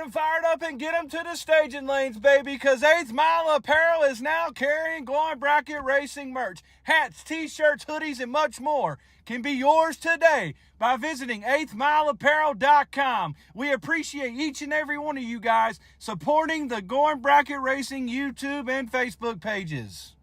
them fired up and get them to the staging lanes, baby, because 8th Mile Apparel is now carrying Glowing Bracket Racing merch. Hats, t-shirts, hoodies, and much more can be yours today by visiting 8thmileapparel.com. We appreciate each and every one of you guys supporting the Glowing Bracket Racing YouTube and Facebook pages.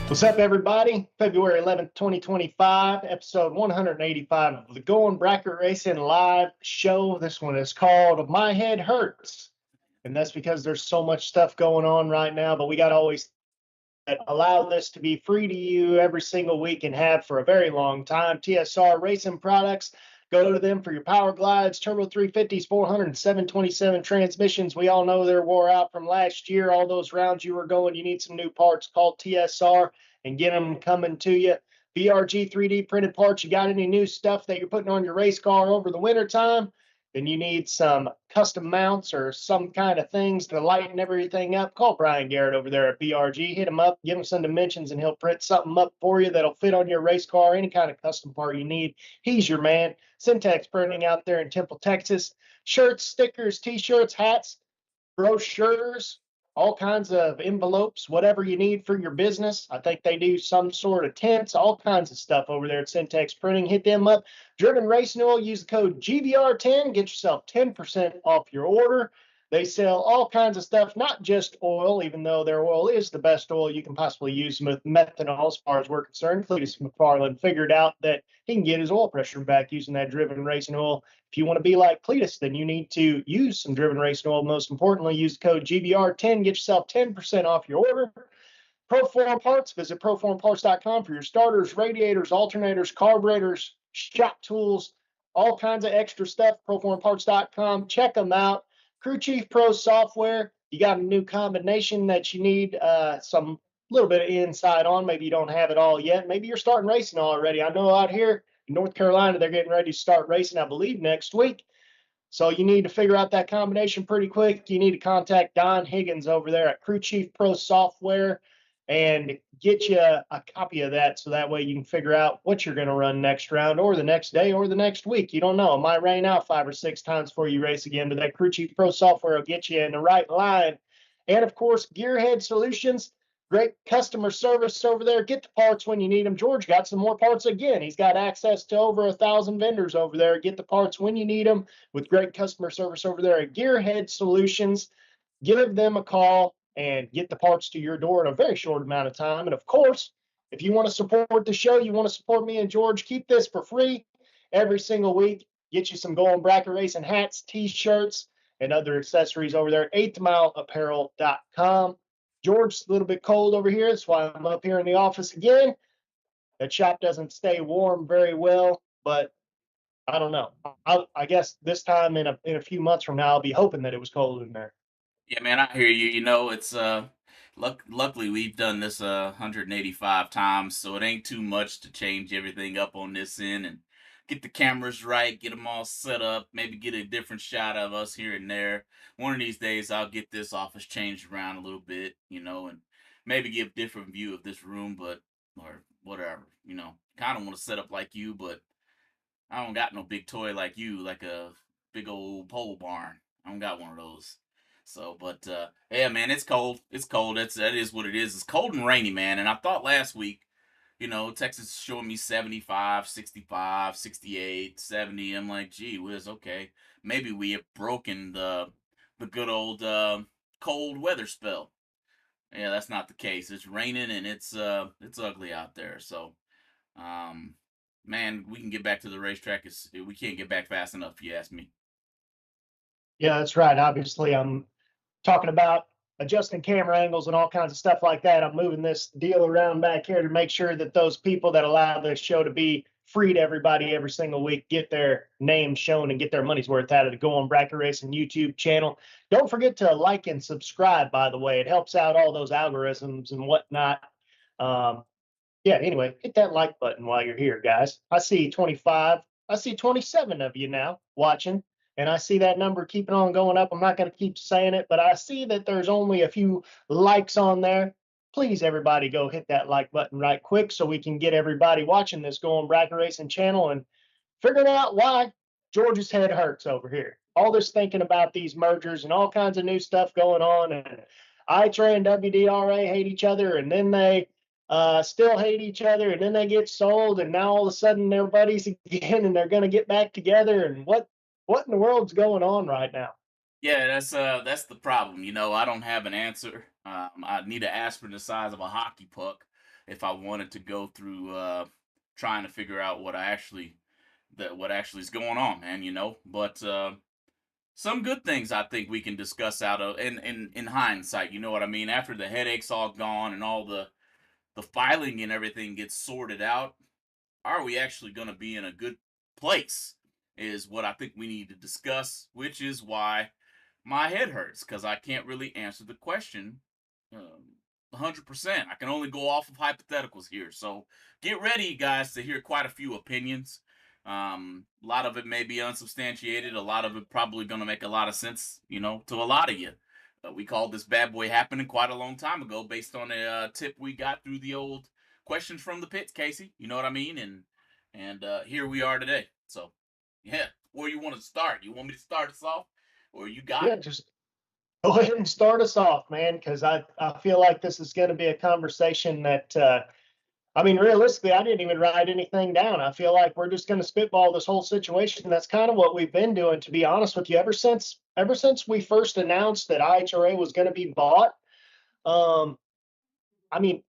What's up, everybody? February 11th, 2025, episode 185 of the Glowing Bracket Racing live show. This one is called My Head Hurts. And that's because there's so much stuff going on right now, but we got to always allow this to be free to you every single week and have for a very long time. TSR Racing Products. Go to them for your power glides, turbo 350s, 400 and 727 transmissions. We all know they're wore out from last year. All those rounds you were going, you need some new parts called TSR and get them coming to you. BRG 3D printed parts. You got any new stuff that you're putting on your race car over the winter time? Then you need some custom mounts or some kind of things to lighten everything up. Call Brian Garrett over there at BRG. Hit him up, give him some dimensions, and he'll print something up for you that'll fit on your race car, any kind of custom part you need. He's your man. Syntax Printing out there in Temple, Texas. Shirts, stickers, t-shirts, hats, brochures, all kinds of envelopes, whatever you need for your business. I think they do some sort of tents, all kinds of stuff over there at Syntax Printing. Hit them up. Driven Racing Oil, use the code GVR10, get yourself 10% off your order. They sell all kinds of stuff, not just oil, even though their oil is the best oil you can possibly use with methanol as far as we're concerned. Cletus McFarland figured out that he can get his oil pressure back using that Driven Racing Oil. If you want to be like Cletus, then you need to use some Driven Racing Oil. Most importantly, use the code GVR10, get yourself 10% off your order. Proform Parts, visit proformparts.com for your starters, radiators, alternators, carburetors, shop tools, all kinds of extra stuff. Proformparts.com, check them out. Crew Chief Pro software, you got a new combination that you need some little bit of insight on. Maybe you don't have it all yet. Maybe you're starting racing already. I know out here in North Carolina, they're getting ready to start racing, I believe, next week. So you need to figure out that combination pretty quick. You need to contact Don Higgins over there at Crew Chief Pro Software and get you a copy of that so that way you can figure out what you're going to run next round or the next day or the next week. You don't know. It might rain out 5 or 6 times before you race again, but that Crew Chief Pro Software will get you in the right line. And, of course, Gearhead Solutions, great customer service over there. Get the parts when you need them. George got some more parts again. He's got access to over 1,000 vendors over there. Get the parts when you need them with great customer service over there at Gearhead Solutions. Give them a call and get the parts to your door in a very short amount of time. And, of course, if you want to support the show, you want to support me and George, keep this for free every single week. Get you some Glowing Bracket Racing hats, T-shirts, and other accessories over there at 8thmileapparel.com. George, a little bit cold over here. That's why I'm up here in the office again. That shop doesn't stay warm very well, but I don't know. I guess this time in a few months from now, I'll be hoping that it was cold in there. Yeah, man, I hear you. You know, it's luckily we've done this 185 times, so it ain't too much to change everything up on this end and get the cameras right, get them all set up, maybe get a different shot of us here and there. One of these days I'll get this office changed around a little bit, and maybe give a different view of this room, but or whatever, Kind of want to set up like you, but I don't got no big toy like you, like a big old pole barn. I don't got one of those. So, but yeah, man, it's cold. It's cold. That is what it is. It's cold and rainy, man. And I thought last week, Texas is showing me 75, 65, 68, 70. I'm like, gee whiz, okay. Maybe we have broken the good old cold weather spell. Yeah, that's not the case. It's raining and it's ugly out there. So Um, man, we can get back to the racetrack. We can't get back fast enough, if you ask me. Yeah, that's right. Obviously, I'm talking about adjusting camera angles and all kinds of stuff like that. I'm moving this deal around back here to make sure that those people that allow this show to be free to everybody every single week get their name shown and get their money's worth out of the Go On Bracket Racing YouTube channel. Don't forget to like and subscribe, by the way. It helps out all those algorithms and whatnot. Um, yeah, anyway, hit that like button while you're here, guys. I see 25, I see 27 of you now watching, and I see that number keeping on going up. I'm not going to keep saying it, but I see that there's only a few likes on there. Please, everybody, go hit that like button right quick so we can get everybody watching this Going Bracket Racing channel and figuring out why George's head hurts over here. All this thinking about these mergers and all kinds of new stuff going on, and ITRA and WDRA hate each other, and then they still hate each other, and then they get sold, and now all of a sudden they're buddies again, and they're going to get back together. And what in the world's going on right now? Yeah, that's the problem. I don't have an answer. I need an aspirin the size of a hockey puck if I wanted to go through trying to figure out what actually is going on, man. But some good things I think we can discuss out of in hindsight. You know what I mean? After the headaches all gone and all the filing and everything gets sorted out, are we actually going to be in a good place? Is what I think we need to discuss, which is why my head hurts because I can't really answer the question 100%. I can only go off of hypotheticals here. So get ready, guys, to hear quite a few opinions. A lot of it may be unsubstantiated. A lot of it probably going to make a lot of sense, to a lot of you. We called this bad boy happening quite a long time ago based on a tip we got through the old questions from the pits, Casey. You know what I mean? And here we are today. So, yeah, where you want to start? You want me to start us off? Or you got Yeah, it? just go ahead and start us off, man, because I feel like this is going to be a conversation that I mean, realistically, I didn't even write anything down. I feel like we're just going to spitball this whole situation. That's kind of what we've been doing, to be honest with you, ever since we first announced that IHRA was going to be bought. Um, I mean,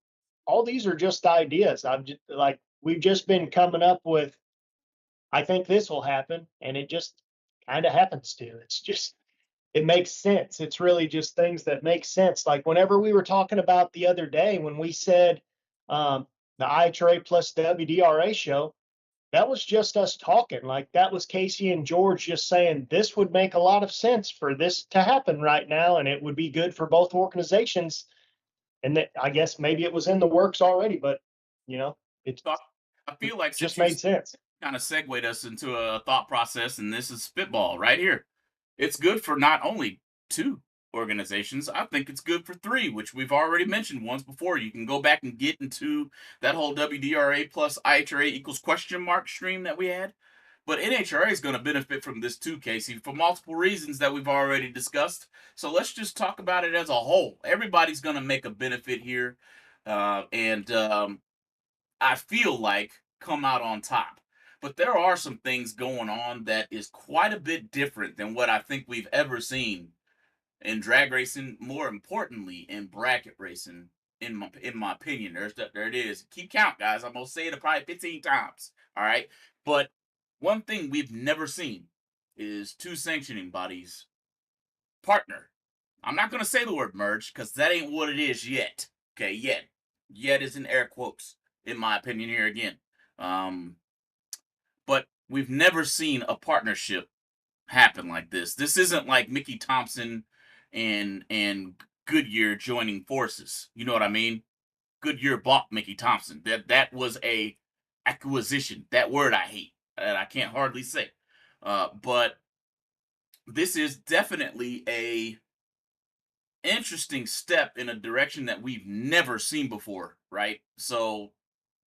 all these are just ideas. I'm just like we've just been coming up with. I think this will happen, and it just kind of happens to. It's just it makes sense. It's really just things that make sense. Like whenever we were talking about the other day when we said the IHRA plus WDRA show, that was just us talking. Like that was Casey and George just saying this would make a lot of sense for this to happen right now, and it would be good for both organizations. And that I guess maybe it was in the works already, but it So I feel like since just you made sense. kind of segued us into a thought process, and this is spitball right here. It's good for not only two organizations, I think it's good for three, which we've already mentioned once before. You can go back and get into that whole WDRA plus IHRA equals question mark stream that we had. But NHRA is going to benefit from this too, Casey, for multiple reasons that we've already discussed. So let's just talk about it as a whole. Everybody's going to make a benefit here. And I feel like come out on top. But there are some things going on that is quite a bit different than what I think we've ever seen in drag racing. More importantly, in bracket racing, in my opinion, there it is. Keep count, guys. I'm gonna say it probably 15 times. All right, but one thing we've never seen is two sanctioning bodies partner. I'm not gonna say the word merge because that ain't what it is yet. Okay, yet is in air quotes in my opinion here again. Um, but we've never seen a partnership happen like this. This isn't like Mickey Thompson and Goodyear joining forces. You know what I mean? Goodyear bought Mickey Thompson. That was a acquisition. That word I hate and I can't hardly say. But this is definitely a interesting step in a direction that we've never seen before, right? So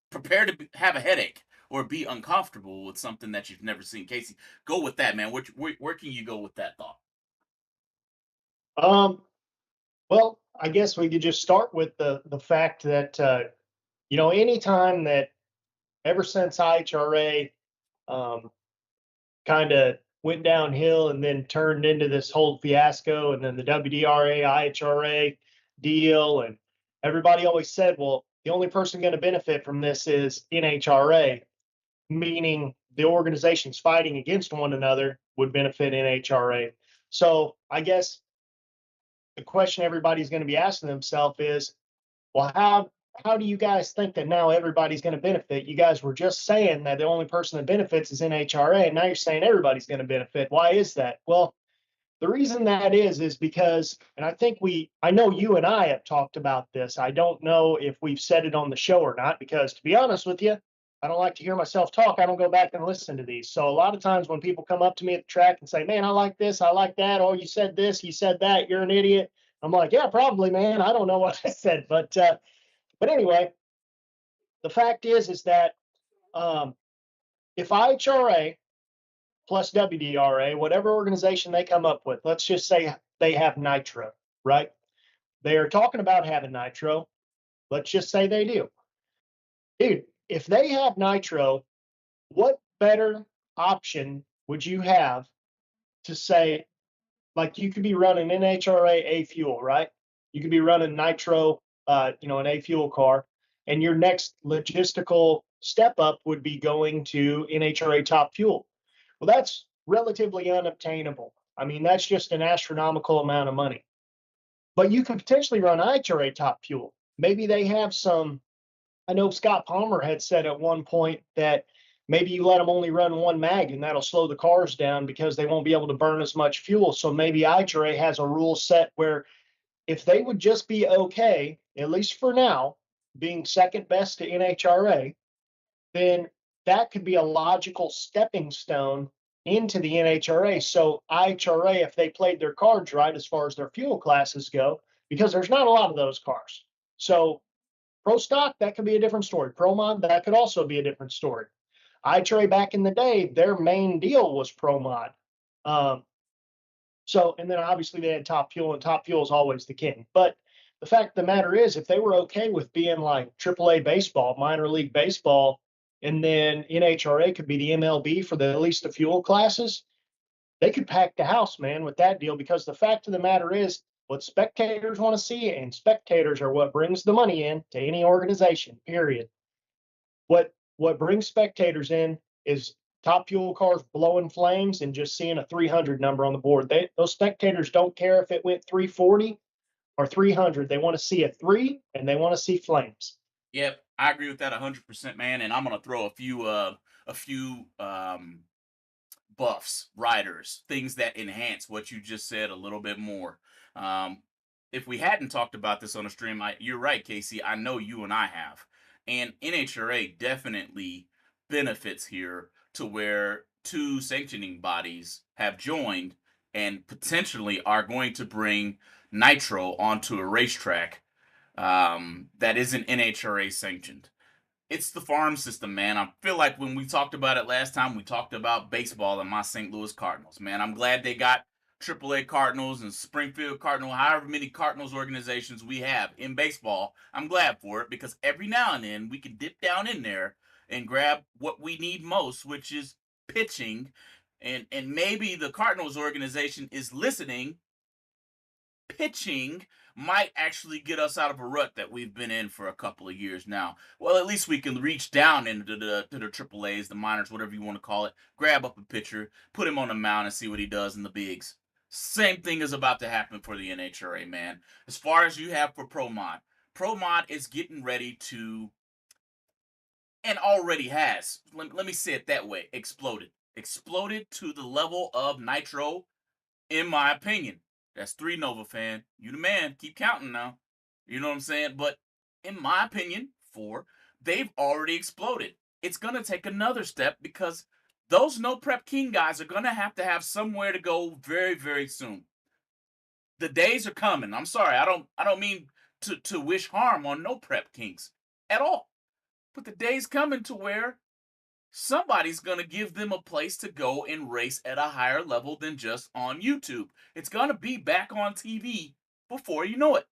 prepare to have a headache or be uncomfortable with something that you've never seen. Casey, go with that, man. Where can you go with that thought? Um, well, I guess we could just start with the fact that anytime that ever since IHRA kind of went downhill and then turned into this whole fiasco, and then the WDRA IHRA deal, and everybody always said, well, the only person going to benefit from this is NHRA, meaning the organizations fighting against one another would benefit NHRA. So I guess the question everybody's going to be asking themselves is, well, how do you guys think that now everybody's going to benefit? You guys were just saying that the only person that benefits is NHRA, and now you're saying everybody's going to benefit. Why is that? Well, the reason that is because, and I know you and I have talked about this. I don't know if we've said it on the show or not, because to be honest with you, I don't like to hear myself talk. I don't go back and listen to these. So a lot of times when people come up to me at the track and say, man, I like this, I like that. Oh, you said this, you said that, you're an idiot. I'm like, yeah, probably, man. I don't know what I said. But anyway, the fact is that if IHRA plus WDRA, whatever organization they come up with, let's just say they have nitro, right? They are talking about having nitro. Let's just say they do. Dude, if they have nitro, what better option would you have to say, like you could be running NHRA A fuel, right? You could be running nitro, an A fuel car, and your next logistical step up would be going to NHRA top fuel. Well, that's relatively unobtainable. I mean, that's just an astronomical amount of money. But you can potentially run IHRA top fuel. Maybe they have some. I know Scott Palmer had said at one point that maybe you let them only run one mag and that'll slow the cars down because they won't be able to burn as much fuel. So maybe IHRA has a rule set where if they would just be okay, at least for now, being second best to NHRA, then that could be a logical stepping stone into the NHRA. So IHRA, if they played their cards right as far as their fuel classes go, because there's not a lot of those cars. So Pro Stock, that could be a different story. Pro Mod, that could also be a different story. IHRA back in the day, their main deal was Pro Mod. And then obviously they had Top Fuel, and Top Fuel is always the king. But the fact of the matter is, if they were okay with being like AAA baseball, minor league baseball, and then NHRA could be the MLB for at least the fuel classes, they could pack the house, man, with that deal. Because the fact of the matter is, what spectators want to see, and spectators are what brings the money in to any organization, period. What brings spectators in is top fuel cars blowing flames and just seeing a 300 number on the board. Those spectators don't care if it went 340 or 300. They want to see a 3 and they want to see flames. Yep, I agree with that 100%, man. And I'm gonna throw a few buffs, riders, things that enhance what you just said a little bit more. Um, if we hadn't talked about this on a stream, you're right, Casey. I know you and I have, and NHRA definitely benefits here to where two sanctioning bodies have joined and potentially are going to bring nitro onto a racetrack that isn't NHRA sanctioned. It's the farm system, man. I feel like when we talked about it last time, we talked about baseball and my St. Louis Cardinals, man. I'm glad they got AAA Cardinals and Springfield Cardinal, however many Cardinals organizations we have in baseball. I'm glad for it because every now and then we can dip down in there and grab what we need most, which is pitching. And maybe the Cardinals organization is listening. Pitching might actually get us out of a rut that we've been in for a couple of years now. Well, at least we can reach down into the triple A's, the minors, whatever you want to call it, grab up a pitcher, put him on the mound and see what he does in the bigs. Same thing is about to happen for the NHRA, man. As far as you have for Pro Mod is getting ready to, and already has, let me say it that way, exploded. Exploded to the level of Nitro, in my opinion. That's 3 Nova fan. You the man. Keep counting now. You know what I'm saying? But in my opinion, 4, they've already exploded. It's going to take another step because those No Prep King guys are going to have somewhere to go very, very soon. The days are coming. I'm sorry. I don't mean to wish harm on No Prep Kings at all. But the day's coming to where somebody's going to give them a place to go and race at a higher level than just on YouTube. It's going to be back on TV before you know it.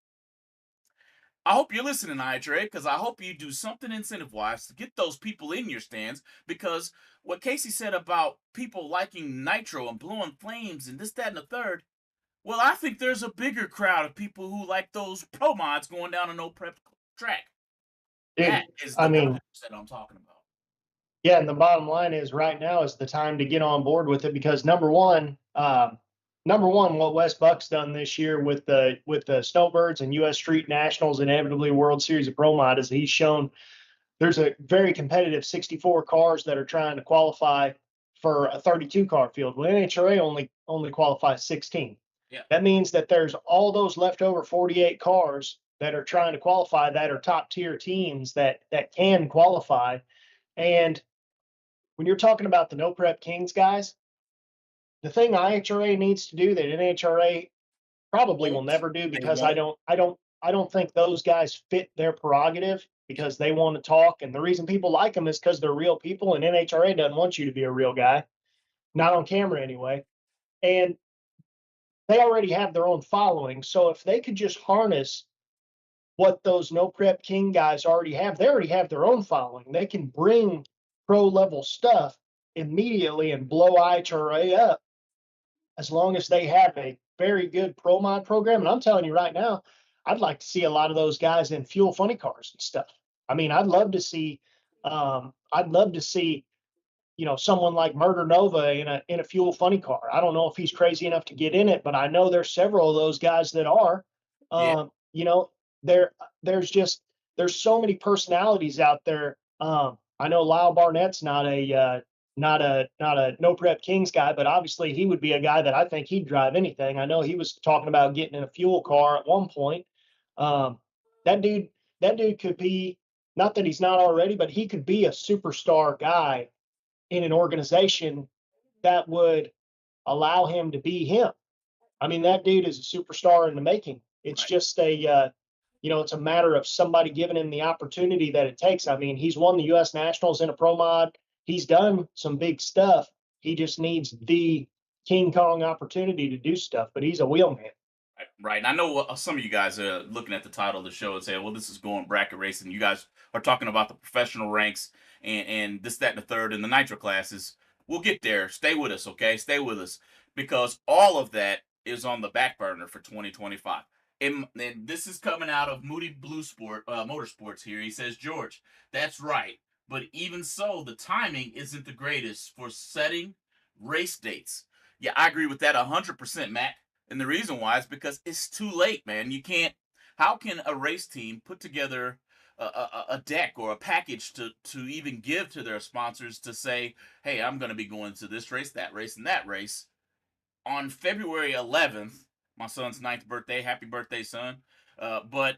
I hope you're listening, IHRA, because I hope you do something incentive-wise to get those people in your stands, because what Casey said about people liking nitro and blowing flames and this, that, and the third, well, I think there's a bigger crowd of people who like those pro mods going down a no prep track. That Dude, is I the guys mean, that I'm talking about. yeah, and the bottom line is right now is the time to get on board with it because number one, what Wes Buck's done this year with the Snowbirds and U.S. Street Nationals, inevitably World Series of Pro Mod, is he's shown there's a very competitive 64 cars that are trying to qualify for a 32 car field. Well, NHRA only qualifies 16. Yeah. That means that there's all those leftover 48 cars that are trying to qualify that are top tier teams that can qualify. And when you're talking about the no prep Kings guys, the thing IHRA needs to do that NHRA probably will never do They because won't. I don't think those guys fit their prerogative because they want to talk. And the reason people like them is because they're real people, and NHRA doesn't want you to be a real guy, not on camera anyway. And they already have their own following. So if they could just harness what those no prep king guys already have, they already have their own following. They can bring pro level stuff immediately and blow IHRA up as long as they have a very good pro mod program. And I'm telling you right now, I'd like to see a lot of those guys in fuel funny cars and stuff. I mean, I'd love to see, someone like Murder Nova in a fuel funny car. I don't know if he's crazy enough to get in it, but I know there's several of those guys that are. Yeah. You know, there's so many personalities out there. I know Lyle Barnett's not a no prep Kings guy, but obviously he would be a guy that I think he'd drive anything. I know he was talking about getting in a fuel car at one point. Um, that dude, that dude could be, not that he's not already, but he could be a superstar guy in an organization that would allow him to be him. I mean, that dude is a superstar in the making. It's Right. just it's a matter of somebody giving him the opportunity that it takes. I mean, he's won the U.S. Nationals in a pro mod. He's done some big stuff. He just needs the King Kong opportunity to do stuff, but he's a wheelman. Right. And I know some of you guys are looking at the title of the show and say, well, this is going bracket racing. You guys are talking about the professional ranks and this, that, and the third, and the nitro classes. We'll get there. Stay with us, okay? Stay with us. Because all of that is on the back burner for 2025. And this is coming out of Moody Blue Sport, Motorsports here. He says, George, that's right. But even so, the timing isn't the greatest for setting race dates. Yeah, I agree with that 100%, Matt. And the reason why is because it's too late, man. You can't. How can a race team put together a deck or a package to even give to their sponsors to say, hey, I'm going to be going to this race, and that race on February 11th, my son's 9th birthday. Happy birthday, son. But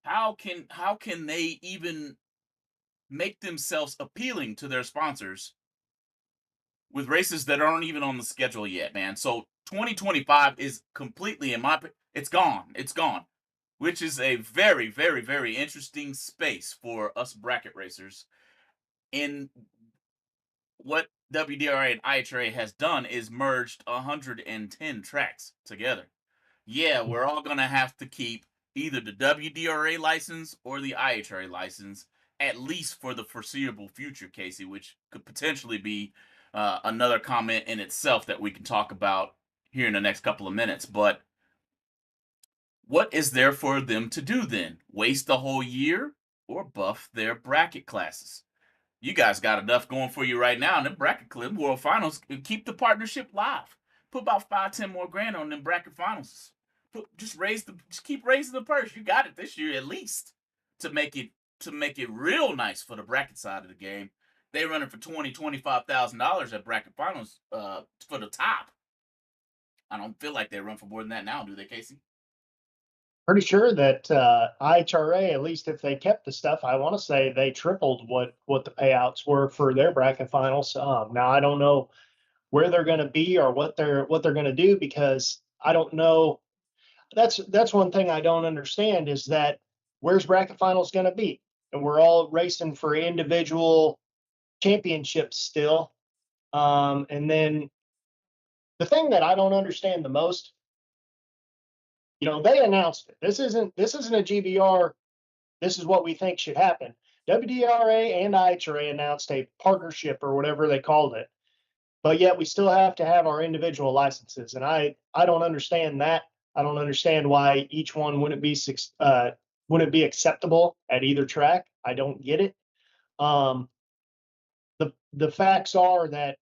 how can they even make themselves appealing to their sponsors with races that aren't even on the schedule yet, man? So 2025 is completely, it's gone. It's gone. Which is a very, very, very interesting space for us bracket racers. And what WDRA and IHRA has done is merged 110 tracks together. Yeah, we're all going to have to keep either the WDRA license or the IHRA license, at least for the foreseeable future, Casey, which could potentially be another comment in itself that we can talk about here in the next couple of minutes. But what is there for them to do then? Waste the whole year or buff their bracket classes? You guys got enough going for you right now in the bracket clip world finals. Keep the partnership live. Put about 5-10 more grand on them bracket finals. Just keep raising the purse. You got it this year at least to make it real nice for the bracket side of the game. They running for $25,000 at bracket finals for the top. I don't feel like they run for more than that now, do they, Casey? Pretty sure that IHRA, at least if they kept the stuff, I want to say they tripled what the payouts were for their bracket finals. Now I don't know where they're going to be or what they're going to do because I don't know. That's one thing I don't understand is that where's bracket finals going to be? And we're all racing for individual championships still. And then the thing that I don't understand the most, they announced it. This isn't a GBR. This is what we think should happen. WDRA and IHRA announced a partnership or whatever they called it, but yet we still have to have our individual licenses. And I don't understand that. I don't understand why each one wouldn't be wouldn't be acceptable at either track. I don't get it. Um, the facts are that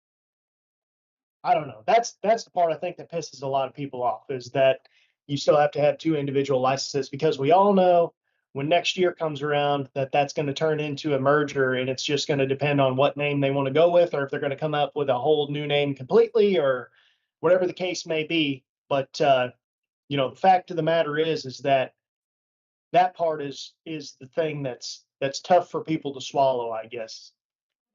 I don't know. That's the part I think that pisses a lot of people off is that you still have to have two individual licenses because we all know when next year comes around that that's going to turn into a merger and it's just going to depend on what name they want to go with or if they're going to come up with a whole new name completely or whatever the case may be. But the fact of the matter is that that part is the thing that's tough for people to swallow, I guess.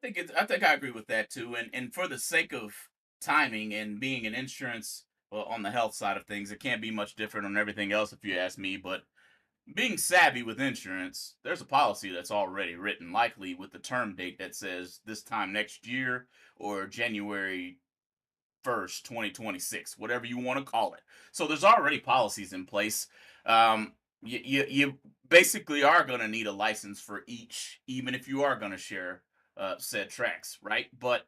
I think I agree with that too. And for the sake of timing and being an insurance, well, on the health side of things, it can't be much different on everything else if you ask me. But being savvy with insurance, there's a policy that's already written, likely with the term date that says this time next year or January 1st, 2026, whatever you want to call it. So there's already policies in place. You basically are going to need a license for each, even if you are going to share said tracks, right? But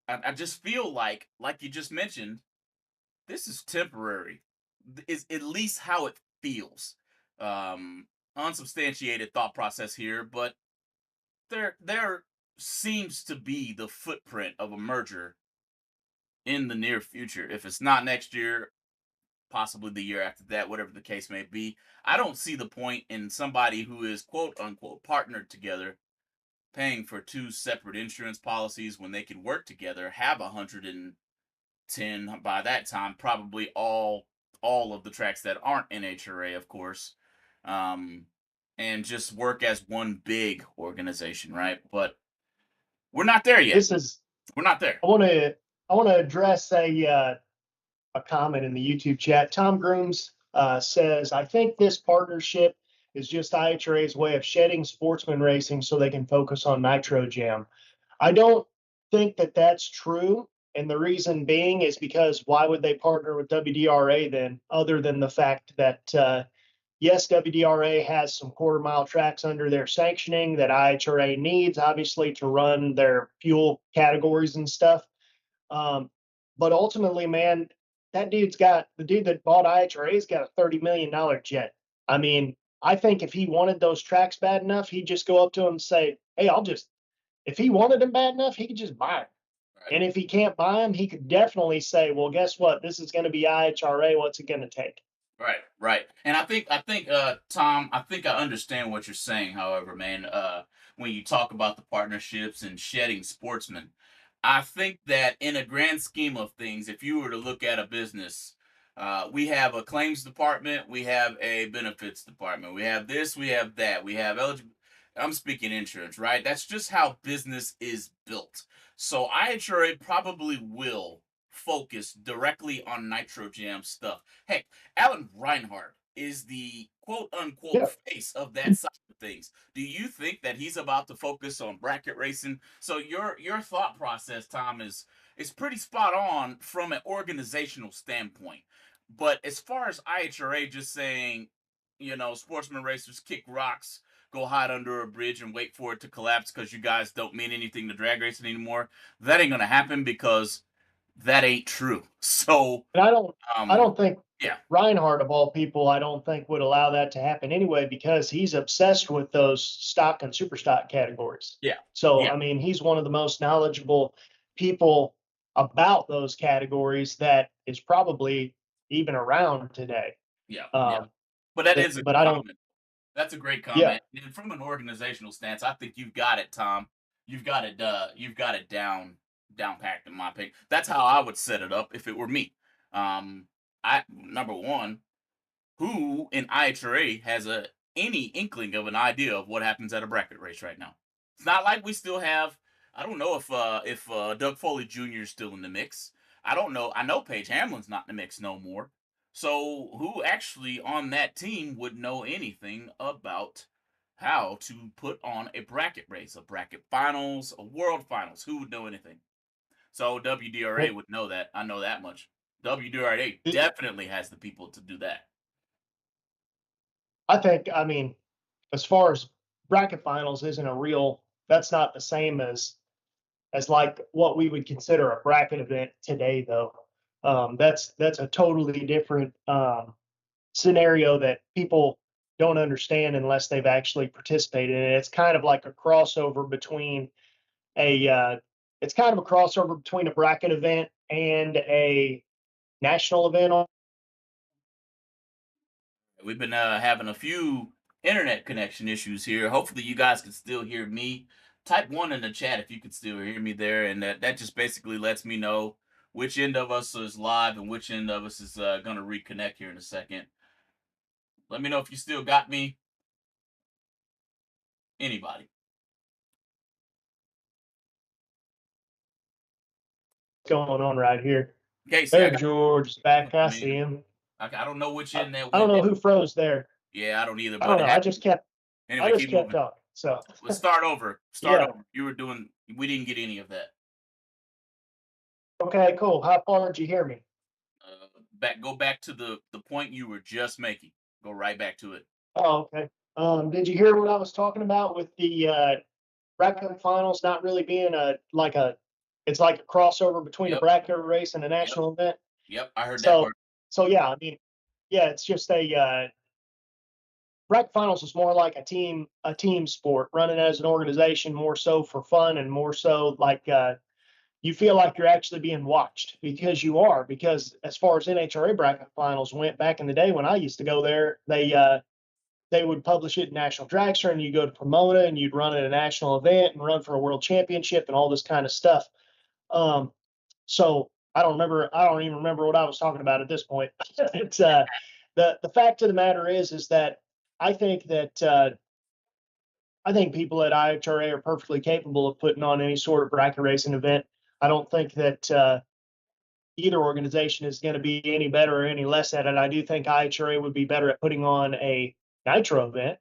I just feel like you just mentioned, this is temporary. Is at least how it feels. Unsubstantiated thought process here, but there seems to be the footprint of a merger in the near future. If it's not next year, possibly the year after that, whatever the case may be. I don't see the point in somebody who is quote unquote partnered together paying for two separate insurance policies when they can work together, have 110 by that time, probably all of the tracks that aren't NHRA, of course, um, and just work as one big organization, right? But we're not there yet. This is We're not there. I want to address a comment in the YouTube chat. Tom Grooms says, I think this partnership is just IHRA's way of shedding sportsman racing so they can focus on Nitro Jam. I don't think that that's true. And the reason being is because why would they partner with WDRA then, other than the fact that, yes, WDRA has some quarter mile tracks under their sanctioning that IHRA needs, obviously, to run their fuel categories and stuff. But ultimately, man, the dude that bought IHRA's got a $30 million jet. I mean, I think if he wanted those tracks bad enough, he'd just go up to him and say, hey, if he wanted them bad enough, he could just buy them. Right. And if he can't buy them, he could definitely say, well, guess what? This is going to be IHRA. What's it going to take? Right. And I think, Tom, I think I understand what you're saying. However, man, when you talk about the partnerships and shedding sportsmen, I think that in a grand scheme of things, if you were to look at a business, we have a claims department, we have a benefits department, we have this, we have that, we have eligible. I'm speaking insurance, right? That's just how business is built. So IHRA probably will focus directly on Nitro Jam stuff. Heck, Alan Reinhardt is the quote unquote Yeah. face of that side of things. Do you think that he's about to focus on bracket racing? So your thought process, Tom, is pretty spot on from an organizational standpoint. But as far as IHRA just saying, sportsman racers kick rocks, go hide under a bridge and wait for it to collapse because you guys don't mean anything to drag racing anymore, that ain't gonna happen because that ain't true. So, And I don't think yeah, Reinhardt, of all people, I don't think would allow that to happen anyway because he's obsessed with those stock and super stock categories. yeah, So, yeah, I mean, he's one of the most knowledgeable people about those categories that is probably even around today. yeah. But that is a But good I don't, comment. That's a great yeah, comment. And from an organizational stance, I think you've got it, Tom. You've got it. You've got it down packed, in my opinion. That's how I would set it up if it were me. I Number one, who in IHRA has any inkling of an idea of what happens at a bracket race right now? It's not like we still have. I don't know if Doug Foley Jr. is still in the mix. I don't know. I know Paige Hamlin's not in the mix no more. So who actually on that team would know anything about how to put on a bracket race, a bracket finals, a world finals? Who would know anything? So WDRA well, would know that. I know that much. WDRA definitely has the people to do that. I think, I mean, as far as bracket finals isn't that's not the same as like what we would consider a bracket event today, though. That's a totally different scenario that people don't understand unless they've actually participated in it. It's kind of like a crossover between it's kind of a crossover between a bracket event and a national event. We've been having a few internet connection issues here. Hopefully, you guys can still hear me. Type one in the chat if you can still hear me there, and that just basically lets me know which end of us is live and which end of us is going to reconnect here in a second. Let me know if you still got me. Anybody? Going on right here. Okay, There, George's back. I see him. I don't know which end that I don't went. know who froze there. Yeah, I don't either. I But don't know. I just kept keep moving. talking. So Let's start over. Yeah. Over. You were doing. We didn't get any of that. Okay, cool. How far did you hear me? Go back to the point you were just making. Go right back to it. Oh, okay. Did you hear what I was talking about with the bracket finals not really being it's like a crossover between a bracket race and a national event? Yep, I heard that part. So yeah, I mean, yeah, it's just bracket finals is more like a team sport, running as an organization, more so for fun and more so like you feel like you're actually being watched because you are. Because as far as NHRA bracket finals went back in the day when I used to go there, they would publish it in National Dragster, and you go to Pomona and you'd run at a national event and run for a world championship and all this kind of stuff. So I don't even remember what I was talking about at this point. It's the fact of the matter is that I think that I think people at IHRA are perfectly capable of putting on any sort of bracket racing event. I don't think that either organization is going to be any better or any less at it. I do think IHRA would be better at putting on a nitro event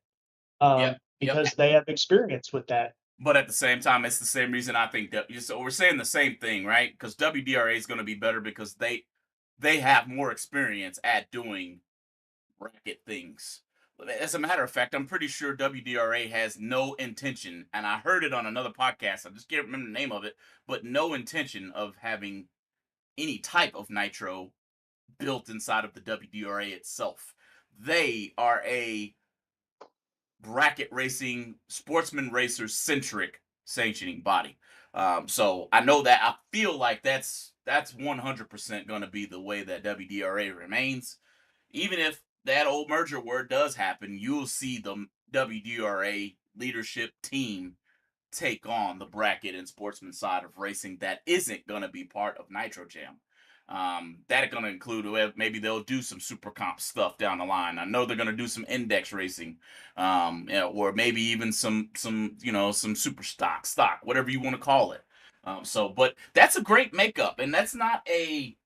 because they have experience with that. But at the same time, it's the same reason I think that. So we're saying the same thing, right? Because WDRA is going to be better because they have more experience at doing bracket things. As a matter of fact, I'm pretty sure WDRA has no intention, and I heard it on another podcast. I just can't remember the name of it, but no intention of having any type of nitro built inside of the WDRA itself. They are a bracket racing, sportsman racer centric sanctioning body. So I know that I feel like that's 100% going to be the way that WDRA remains. Even if that old merger word does happen, you'll see the WDRA leadership team take on the bracket and sportsman side of racing that isn't going to be part of Nitro Jam. That going to include maybe they'll do some super comp stuff down the line. I know they're going to do some index racing, or maybe even some super stock, whatever you want to call it. But that's a great makeup, and that's not a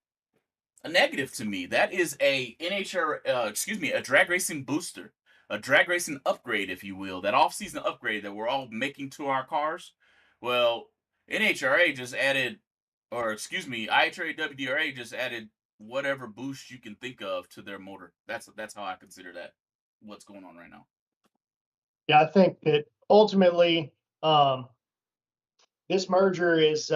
negative to me. That is a a drag racing booster, a drag racing upgrade, if you will, that off-season upgrade that we're all making to our cars. Well, NHRA just added, IHRA WDRA just added whatever boost you can think of to their motor. That's how I consider that. What's going on right now? Yeah, I think that ultimately this merger is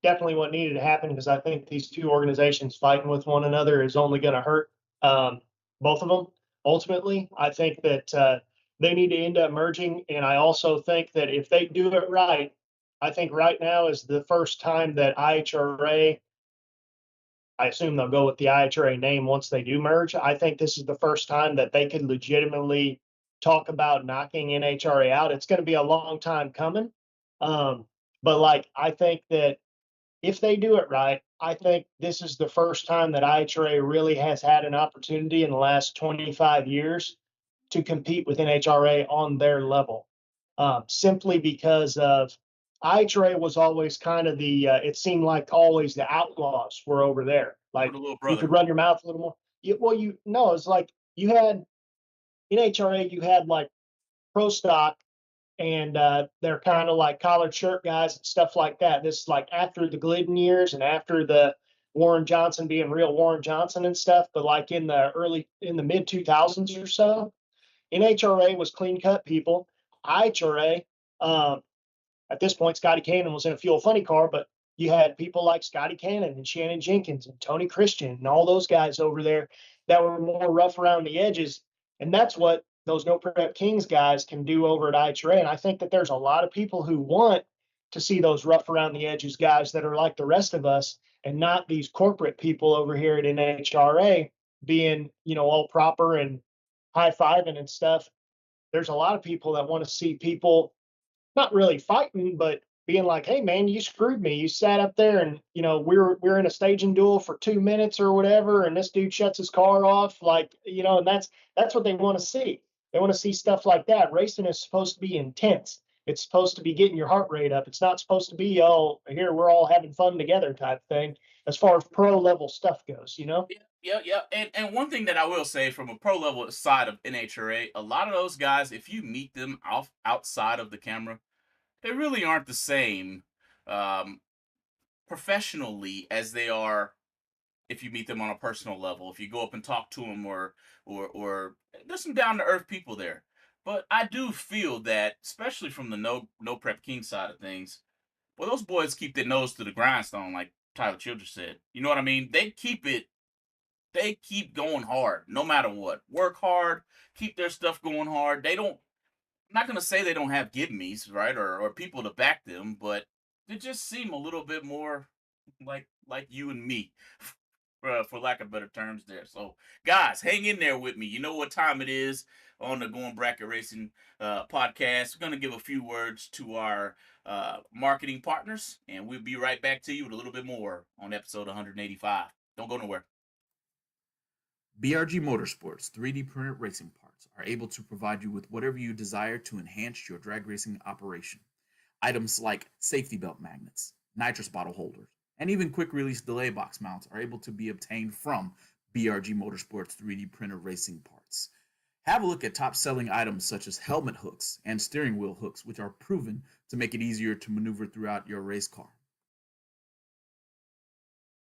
definitely what needed to happen because I think these two organizations fighting with one another is only going to hurt both of them. Ultimately, I think that they need to end up merging, and I also think that if they do it right, I think right now is the first time that IHRA, I assume they'll go with the IHRA name once they do merge. I think this is the first time that they could legitimately talk about knocking NHRA out. It's going to be a long time coming. But I think that if they do it right, I think this is the first time that IHRA really has had an opportunity in the last 25 years to compete with NHRA on their level. Simply because of IHRA was always kind of it seemed like always the outlaws were over there. Like you could run your mouth a little more. It's like you had NHRA, you had like Pro Stock, and they're kind of like collared shirt guys and stuff like that. This is like after the Glidden years and after the Warren Johnson being real Warren Johnson and stuff. But like in the mid 2000s or so, NHRA was clean cut people. IHRA, at this point, Scotty Cannon was in a Fuel Funny car, but you had people like Scotty Cannon and Shannon Jenkins and Tony Christian and all those guys over there that were more rough around the edges. And that's what those No Prep Kings guys can do over at IHRA. And I think that there's a lot of people who want to see those rough around the edges guys that are like the rest of us and not these corporate people over here at NHRA being, all proper and high-fiving and stuff. There's a lot of people that want to see people not really fighting, but being like, "Hey, man, you screwed me. You sat up there and we're in a staging duel for 2 minutes or whatever, and this dude shuts his car off." Like, and that's what they want to see. They want to see stuff like that. Racing is supposed to be intense. It's supposed to be getting your heart rate up. It's not supposed to be, oh, here we're all having fun together type thing. As far as pro level stuff goes. Yeah. And one thing that I will say from a pro level side of NHRA, a lot of those guys, if you meet them outside of the camera, they really aren't the same um, professionally as they are if you meet them on a personal level. If you go up and talk to them, or there's some down to earth people there. But I do feel that, especially from the no prep king side of things, well, those boys keep their nose to the grindstone, like Tyler Childress said. You know what I mean? They keep going hard no matter what. Work hard, keep their stuff going hard. They don't, I'm not gonna say they don't have give me's, right? Or people to back them, but they just seem a little bit more like you and me. For lack of better terms there. So guys, hang in there with me. You know what time it is on the Going Bracket Racing podcast. We're going to give a few words to our marketing partners, and we'll be right back to you with a little bit more on episode 185. Don't go nowhere. BRG Motorsports 3D printed racing parts are able to provide you with whatever you desire to enhance your drag racing operation. Items like safety belt magnets, nitrous bottle holders, and even quick release delay box mounts are able to be obtained from BRG Motorsports 3D printed racing parts. Have a look at top selling items such as helmet hooks and steering wheel hooks, which are proven to make it easier to maneuver throughout your race car.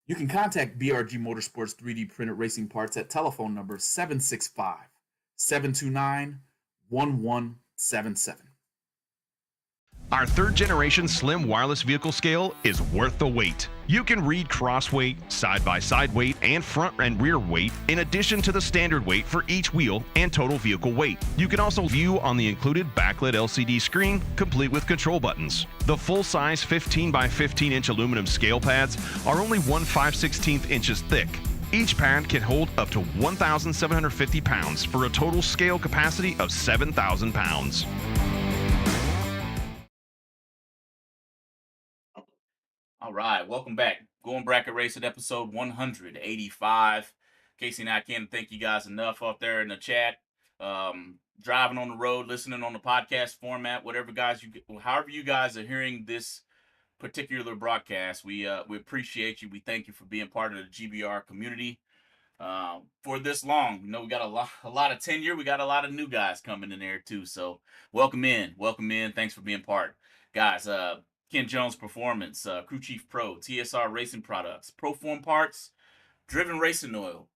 You can contact BRG Motorsports 3D printed racing parts at telephone number 765-729-1177. Our third generation slim wireless vehicle scale is worth the wait. You can read cross weight, side by side weight, and front and rear weight, in addition to the standard weight for each wheel and total vehicle weight. You can also view on the included backlit LCD screen, complete with control buttons. The full size 15 by 15 inch aluminum scale pads are only 1 5/16 inches thick. Each pad can hold up to 1,750 pounds for a total scale capacity of 7,000 pounds. All right, welcome back. Going Bracket Racing episode 185. Casey and I can't thank you guys enough out there in the chat. Driving on the road, listening on the podcast format, however you guys are hearing this particular broadcast, we appreciate you. We thank you for being part of the GBR community for this long. We got a lot of tenure. We got a lot of new guys coming in there too. So welcome in. Thanks for being part, guys. Ken Jones Performance, Crew Chief Pro, TSR Racing Products, Proform Parts, Driven Racing Oil,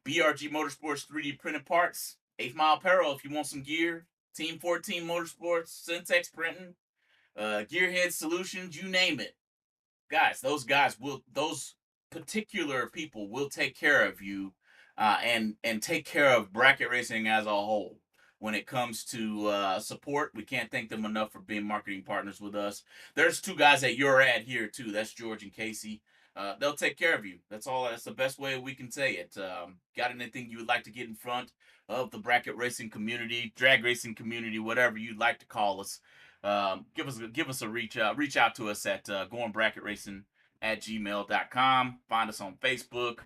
BRG Motorsports 3D printed parts, 8th Mile Apparel if you want some gear, Team 14 Motorsports, Syntex Printing, Gearhead Solutions, you name it. Guys, those particular people will take care of you and take care of bracket racing as a whole. When it comes to support, we can't thank them enough for being marketing partners with us. There's two guys at your ad here too. That's George and Casey. They'll take care of you. That's all. That's the best way we can say it. Got anything you would like to get in front of the bracket racing community, drag racing community, whatever you'd like to call us, give us a reach out. Reach out to us at goingbracketracing@gmail.com. Find us on Facebook,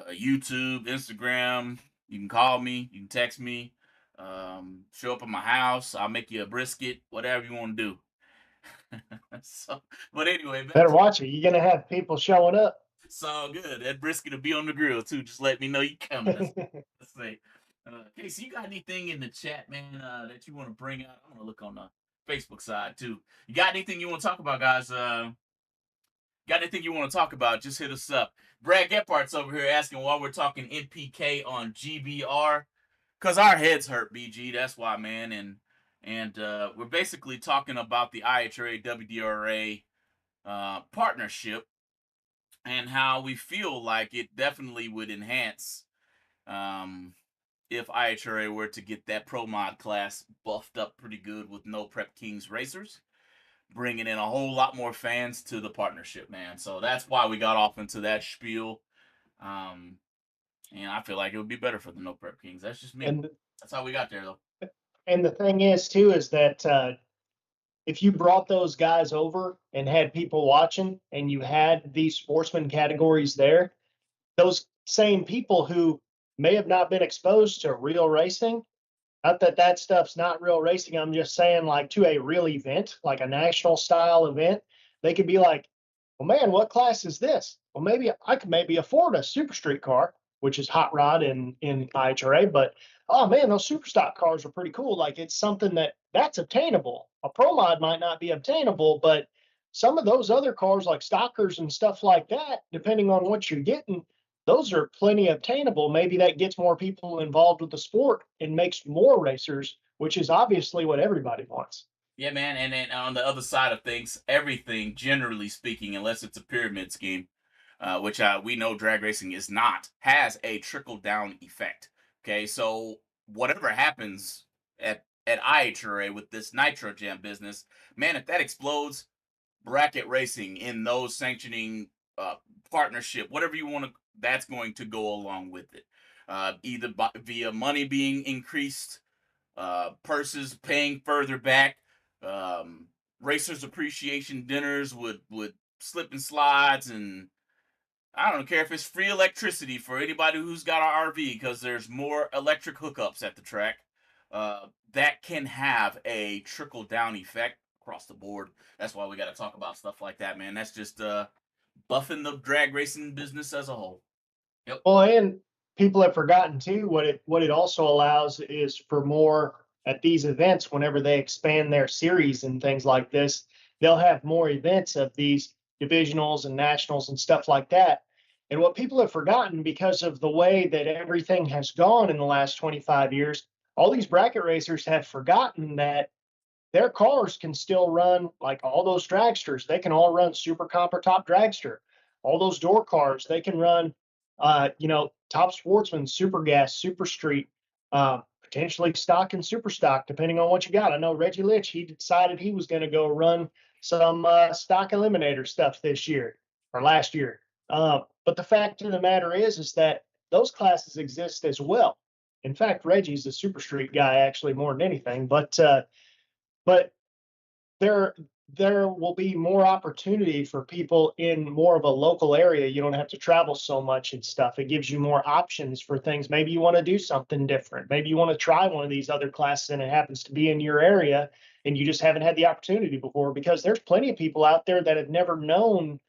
YouTube, Instagram. You can call me. You can text me. Show up at my house. I'll make you a brisket. Whatever you want to do. But anyway, better watch it. You're gonna have people showing up. It's all good. That brisket will be on the grill too. Just let me know you coming. Let's say, Casey, you got anything in the chat, man, that you want to bring out? I'm gonna look on the Facebook side too. You got anything you want to talk about, guys? Got anything you want to talk about? Just hit us up. Brad Gephardt's over here asking why we're talking NPK on GBR. Cause our heads hurt, BG. That's why, man. And we're basically talking about the IHRA WDRA partnership and how we feel like it definitely would enhance if IHRA were to get that Pro Mod class buffed up pretty good with no Prep Kings racers, bringing in a whole lot more fans to the partnership, man. So that's why we got off into that spiel. And I feel like it would be better for the No Prep Kings. That's just me. And That's how we got there, though. and the thing is too is that if you brought those guys over and had people watching and you had these sportsman categories there, those same people who may have not been exposed to real racing, not that that stuff's not real racing, I'm just saying like to a real event, like a national style event, they could be like, well, man, what class is this? Well, maybe I could maybe afford a super street car, which is hot rod in IHRA, but oh man, those super stock cars are pretty cool. Like it's something that's obtainable. A pro mod might not be obtainable, but some of those other cars like stockers and stuff like that, depending on what you're getting, those are plenty obtainable. Maybe that gets more people involved with the sport and makes more racers, which is obviously what everybody wants. Yeah, man. And then on the other side of things, everything, generally speaking, unless it's a pyramid scheme, which we know drag racing is not, has a trickle down effect. Okay, so whatever happens at IHRA with this Nitro Jam business, man, if that explodes, bracket racing in those sanctioning partnership, whatever you want to, that's going to go along with it. Either via money being increased, purses paying further back, racers appreciation dinners with slip and slides, and I don't care if it's free electricity for anybody who's got an RV because there's more electric hookups at the track. That can have a trickle down effect across the board. That's why we got to talk about stuff like that, man. That's just buffing the drag racing business as a whole. Yep. Well, and people have forgotten too, what it also allows is for more at these events, whenever they expand their series and things like this, they'll have more events of these divisionals and nationals and stuff like that. And what people have forgotten because of the way that everything has gone in the last 25 years, all these bracket racers have forgotten that their cars can still run like all those dragsters. They can all run super comp or top dragster. All those door cars, they can run, top sportsman, super gas, super street, potentially stock and super stock, depending on what you got. I know Reggie Litch, he decided he was going to go run some stock eliminator stuff this year or last year. But the fact of the matter is that those classes exist as well. In fact, Reggie's a super street guy actually more than anything, but there will be more opportunity for people in more of a local area. You don't have to travel so much and stuff. It gives you more options for things. Maybe you want to do something different. Maybe you want to try one of these other classes and it happens to be in your area and you just haven't had the opportunity before, because there's plenty of people out there that have never known.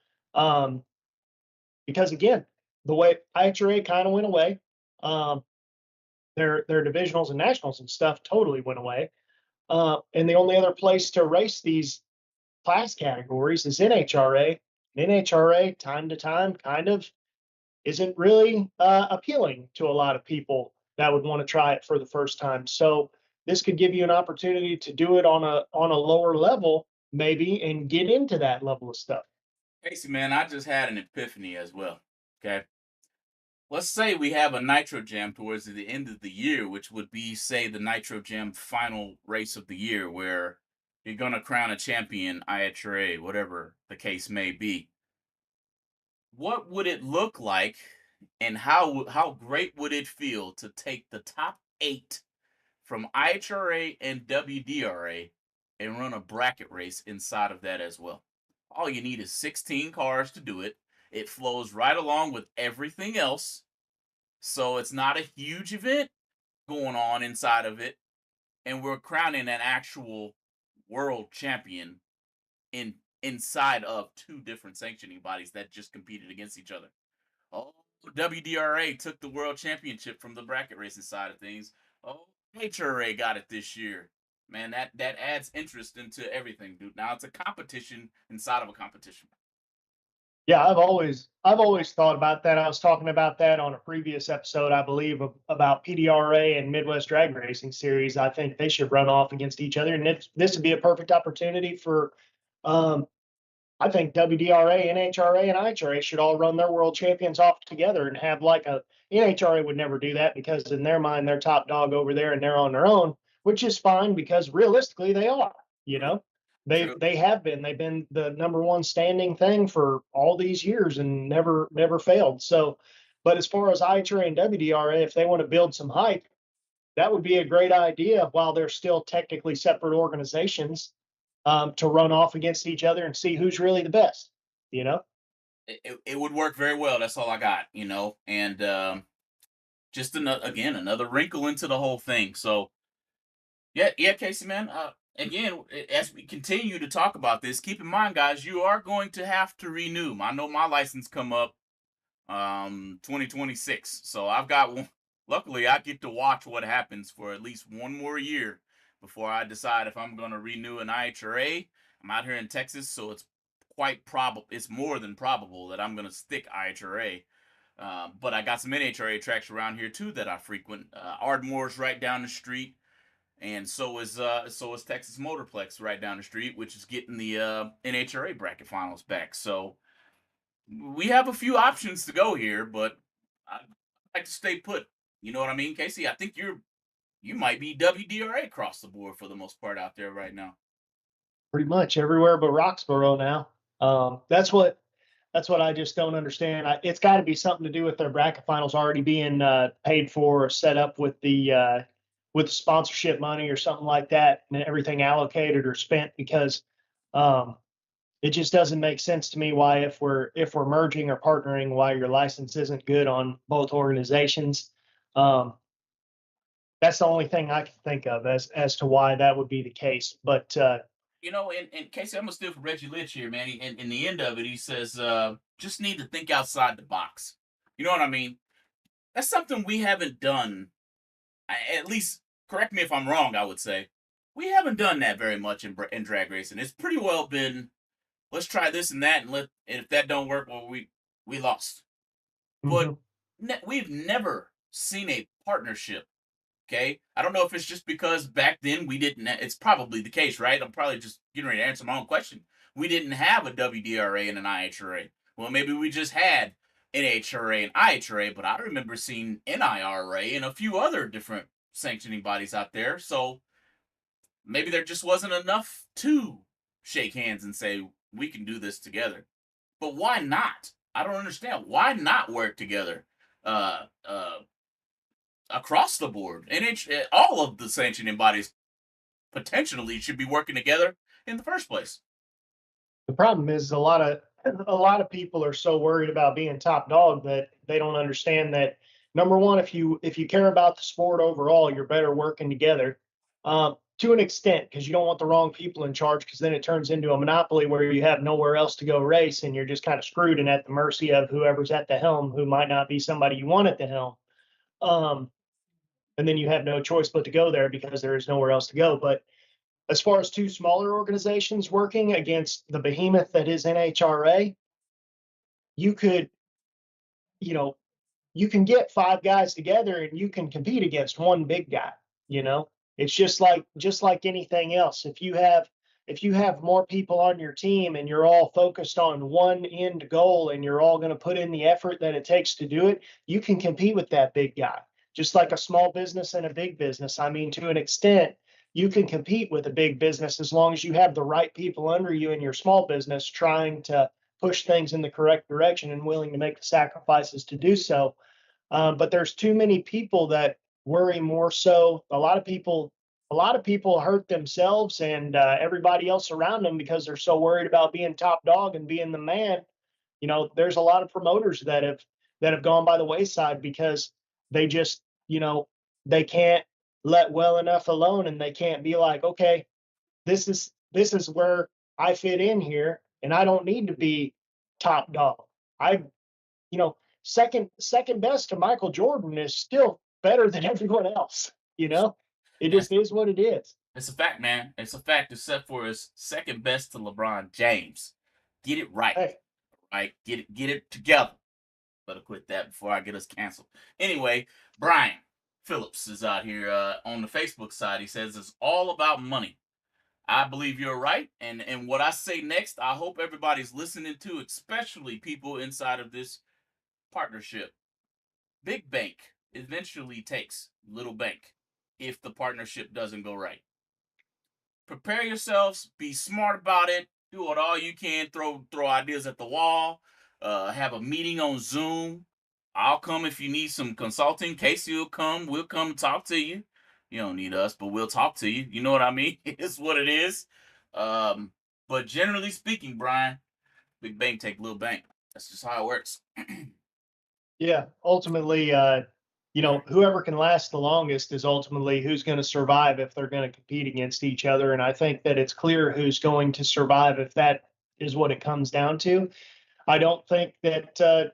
Because again, the way IHRA kind of went away, their divisionals and nationals and stuff totally went away. And the only other place to race these class categories is NHRA. NHRA, time to time, kind of isn't really appealing to a lot of people that would want to try it for the first time. So this could give you an opportunity to do it on a lower level, maybe, and get into that level of stuff. Casey, man, I just had an epiphany as well. Okay. Let's say we have a Nitro Jam towards the end of the year, which would be, say, the Nitro Jam final race of the year, where you're going to crown a champion, IHRA, whatever the case may be. What would it look like, and how great would it feel to take the top 8 from IHRA and WDRA and run a bracket race inside of that as well? All you need is 16 cars to do it. It flows right along with everything else. So it's not a huge event going on inside of it. And we're crowning an actual world champion inside of 2 different sanctioning bodies that just competed against each other. Oh, WDRA took the world championship from the bracket racing side of things. Oh, HRA got it this year. Man, that adds interest into everything, dude. Now it's a competition inside of a competition. Yeah, I've always thought about that. I was talking about that on a previous episode, I believe, about PDRA and Midwest Drag Racing Series. I think they should run off against each other, and this would be a perfect opportunity for I think WDRA, NHRA, and IHRA should all run their world champions off together and have like a NHRA would never do that because in their mind they're top dog over there and they're on their own, which is fine because realistically they are. You know, True. they have been they've been the number one standing thing for all these years and never failed. So, but as far as IHRA and WDRA, if they want to build some hype, that would be a great idea while they're still technically separate organizations, to run off against each other and see who's really the best, you know? It would work very well. That's all I got, and just another wrinkle into the whole thing. So yeah, Casey, man. Again, as we continue to talk about this, keep in mind, guys, you are going to have to renew. I know my license come up 2026, so I've got one. Luckily, I get to watch what happens for at least one more year before I decide if I'm going to renew an IHRA. I'm out here in Texas, so it's quite probable. It's more than probable that I'm going to stick IHRA. But I got some NHRA tracks around here too that I frequent. Ardmore's right down the street, and so is Texas Motorplex right down the street, which is getting the NHRA bracket finals back. So we have a few options to go here, but I'd like to stay put. You know what I mean, Casey? I think you might be WDRA across the board for the most part out there right now. Pretty much everywhere but Roxborough now. That's what I just don't understand. It's got to be something to do with their bracket finals already being paid for or set up with the sponsorship money or something like that, and everything allocated or spent because it just doesn't make sense to me why if we're merging or partnering, why your license isn't good on both organizations. That's the only thing I can think of as to why that would be the case. But and Casey, I'm gonna steal from Reggie Litch here, man. In the end of it, he says, just need to think outside the box. You know what I mean? That's something we haven't done. At least, correct me if I'm wrong, I would say. We haven't done that very much in drag racing. It's pretty well been, let's try this and that, and if that don't work, well, we lost. But we've never seen a partnership. Okay, I don't know if it's just because back then we didn't. It's probably the case, right? I'm probably just getting ready to answer my own question. We didn't have a WDRA and an IHRA. Well, maybe we just had NHRA and IHRA, but I remember seeing NIRA and a few other different sanctioning bodies out there. So maybe there just wasn't enough to shake hands and say we can do this together. But why not? I don't understand. Why not work together? Across the board, all of the sanctioning bodies potentially should be working together in the first place. The problem is a lot of people are so worried about being top dog that they don't understand that, number one, if you care about the sport overall, you're better working together, to an extent, because you don't want the wrong people in charge, because then it turns into a monopoly where you have nowhere else to go race and you're just kind of screwed and at the mercy of whoever's at the helm, who might not be somebody you want at the helm. And then you have no choice but to go there because there is nowhere else to go. But as far as two smaller organizations working against the behemoth that is NHRA, you could, you can get five guys together and you can compete against one big guy. It's just like anything else. If you have more people on your team and you're all focused on one end goal and you're all going to put in the effort that it takes to do it, you can compete with that big guy. Just like a small business and a big business. I mean, to an extent, you can compete with a big business as long as you have the right people under you in your small business trying to push things in the correct direction and willing to make the sacrifices to do so. But there's too many people that worry more so. A lot of people hurt themselves and everybody else around them because they're so worried about being top dog and being the man. There's a lot of promoters that have gone by the wayside because they just, they can't let well enough alone and they can't be like, okay, this is where I fit in here and I don't need to be top dog. Second best to Michael Jordan is still better than everyone else. It just is what it is. It's a fact, man. It's a fact, except for his second best to LeBron James. Get it right. Hey. Right? Get it together. Better quit that before I get us canceled. Anyway, Brian Phillips is out here on the Facebook side. He says it's all about money. I believe you're right. And what I say next, I hope everybody's listening to, especially people inside of this partnership. Big bank eventually takes little bank if the partnership doesn't go right. Prepare yourselves, be smart about it, do what all you can, throw ideas at the wall, have a meeting on Zoom. I'll come if you need some consulting. Casey will come, we'll come talk to you. You don't need us, but we'll talk to you. You know what I mean? It's what it is. Um, but generally speaking, Brian, big bank take little bank. That's just how it works. Yeah, ultimately, whoever can last the longest is ultimately who's going to survive if they're going to compete against each other. And I think that it's clear who's going to survive if that is what it comes down to. I don't think that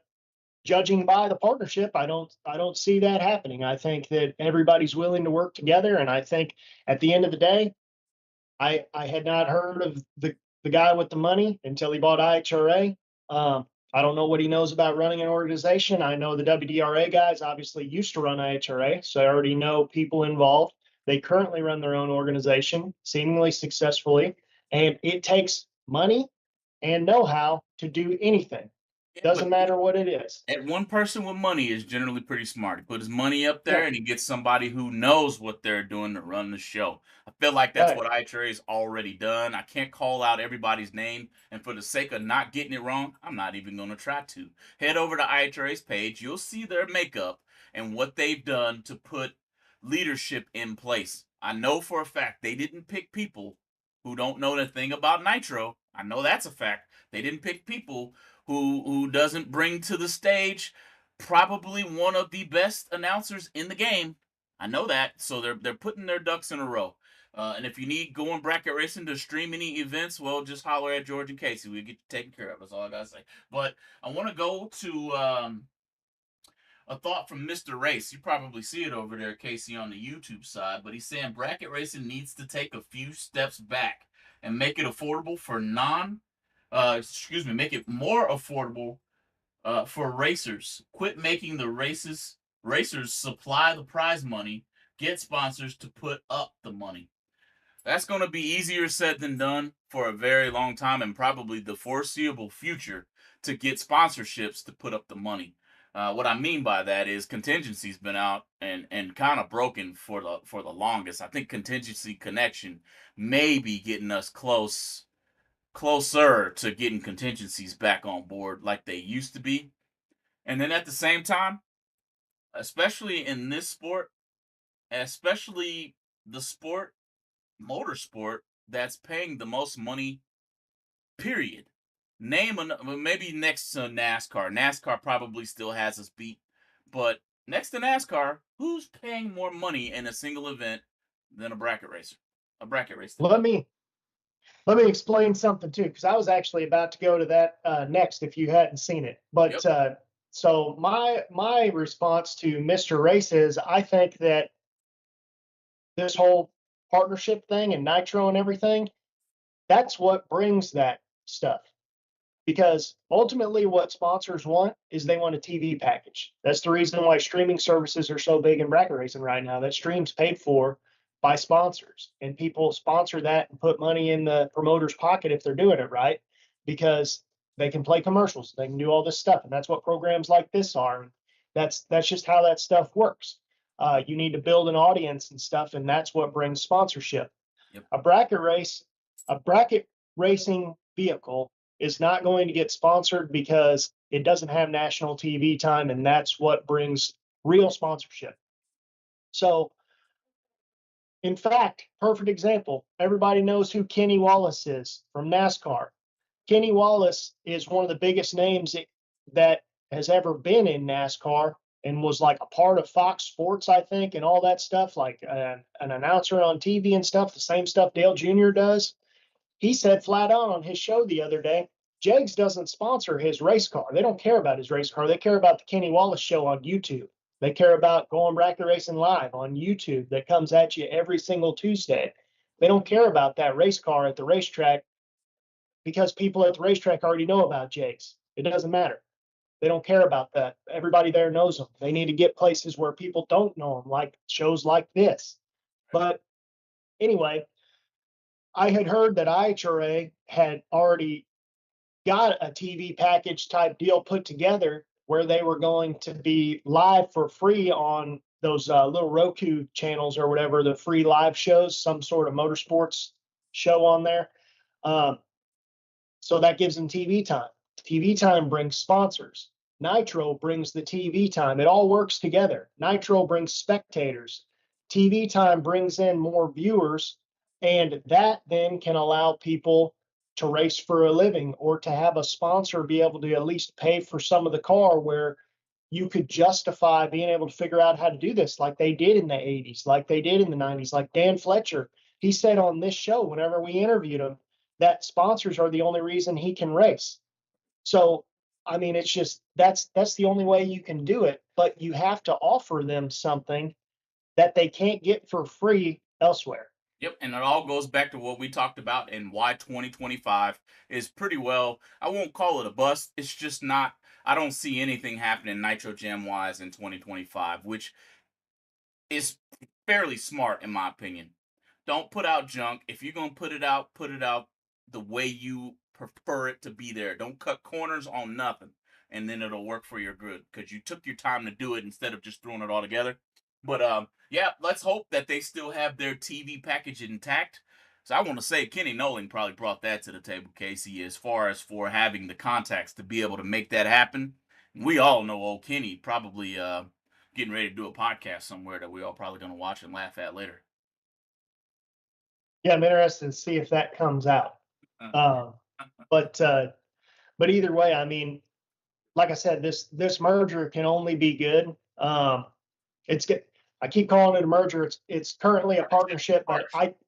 judging by the partnership, I don't see that happening. I think that everybody's willing to work together, and I think at the end of the day, I had not heard of the guy with the money until he bought IHRA. I don't know what he knows about running an organization. I know the WDRA guys obviously used to run IHRA, so I already know people involved. They currently run their own organization, seemingly successfully, and it takes money and know-how to do anything. Yeah, Doesn't but matter what it is. and one person with money is generally pretty smart. He put his money up there Yeah, and he gets somebody who knows what they're doing to run the show. I feel like that's right. what iTrade's already done. I can't call out everybody's name, and for the sake of not getting it wrong, I'm not even going to try to. Head over to iTrade's page. You'll see their makeup and what they've done to put leadership in place. I know for a fact they didn't pick people who don't know the thing about Nitro. I know that's a fact. They didn't pick people who doesn't bring to the stage probably one of the best announcers in the game. I know that, so they're putting their ducks in a row. And if you need Going Bracket Racing to stream any events, well, just holler at George and Casey. We'll get you taken care of. That's all I gotta say. But I want to go to a thought from Mr. Race. You probably see it over there, Casey, on the YouTube side. But he's saying bracket racing needs to take a few steps back and make it affordable for make it more affordable for racers. Quit making the racers supply the prize money, get sponsors to put up the money. That's going to be easier said than done for a very long time and probably the foreseeable future to get sponsorships to put up the money. What I mean by that is contingency's been out and kind of broken for the longest. I think contingency connection may be getting us closer to getting contingencies back on board like they used to be. And then at the same time, especially in this sport, especially the sport motorsport that's paying the most money, period. Maybe next to NASCAR. NASCAR probably still has us beat, but next to NASCAR, who's paying more money in a single event than a bracket racer? A bracket race Let event. me let me explain something too, because I was actually about to go to that next if you hadn't seen it. But Yep. so my response to Mr. Race is I think that this whole partnership thing and Nitro and everything, that's what brings that stuff. Because ultimately, what sponsors want is they want a TV package. That's the reason why streaming services are so big in bracket racing right now. That stream's paid for by sponsors, and people sponsor that and put money in the promoter's pocket if they're doing it right, because they can play commercials, they can do all this stuff, and that's what programs like this are. That's just how that stuff works. You need to build an audience and stuff, and that's what brings sponsorship. Yep. A bracket racing vehicle is not going to get sponsored because it doesn't have national TV time, and that's what brings real sponsorship. So, in fact, perfect example, everybody knows who Kenny Wallace is from NASCAR. Kenny Wallace is one of the biggest names that has ever been in NASCAR and was like a part of Fox Sports, I think, and all that stuff, like an announcer on TV and stuff, the same stuff Dale Jr. does. He said flat out on his show the other day, Jags doesn't sponsor his race car. They don't care about his race car. They care about the Kenny Wallace show on YouTube. They care about Going Bracket Racing Live on YouTube that comes at you every single Tuesday. They don't care about that race car at the racetrack because people at the racetrack already know about Jags. It doesn't matter. They don't care about that. Everybody there knows them. They need to get places where people don't know them, like shows like this. But anyway, I had heard that IHRA had already got a TV package type deal put together where they were going to be live for free on those little Roku channels or whatever, the free live shows, some sort of motorsports show on there. Um, so that gives them TV time. TV time brings sponsors. Nitro brings the TV time. It all works together. Nitro brings spectators. TV time brings in more viewers, and that then can allow people to race for a living or to have a sponsor be able to at least pay for some of the car where you could justify being able to figure out how to do this like they did in the 80s, like they did in the 90s, like Dan Fletcher. He said on this show, whenever we interviewed him, that sponsors are the only reason he can race. So, I mean, it's just that's the only way you can do it, but you have to offer them something that they can't get for free elsewhere. Yep, and it all goes back to what we talked about and why 2025 is pretty well, I won't call it a bust. It's just not, I don't see anything happening Nitro Jam wise in 2025, which is fairly smart in my opinion. Don't put out junk. If you're going to put it out the way you prefer it to be there. Don't cut corners on nothing, and then it'll work for your good because you took your time to do it instead of just throwing it all together. But yeah, let's hope that they still have their TV package intact. So I want to say Kenny Nolan probably brought that to the table, Casey, as far as for having the contacts to be able to make that happen. We all know old Kenny probably getting ready to do a podcast somewhere that we all probably going to watch and laugh at later. Yeah, I'm interested to see if that comes out. But either way, I mean, like I said, this merger can only be good. It's good. I keep calling it a merger. It's currently a partnership, but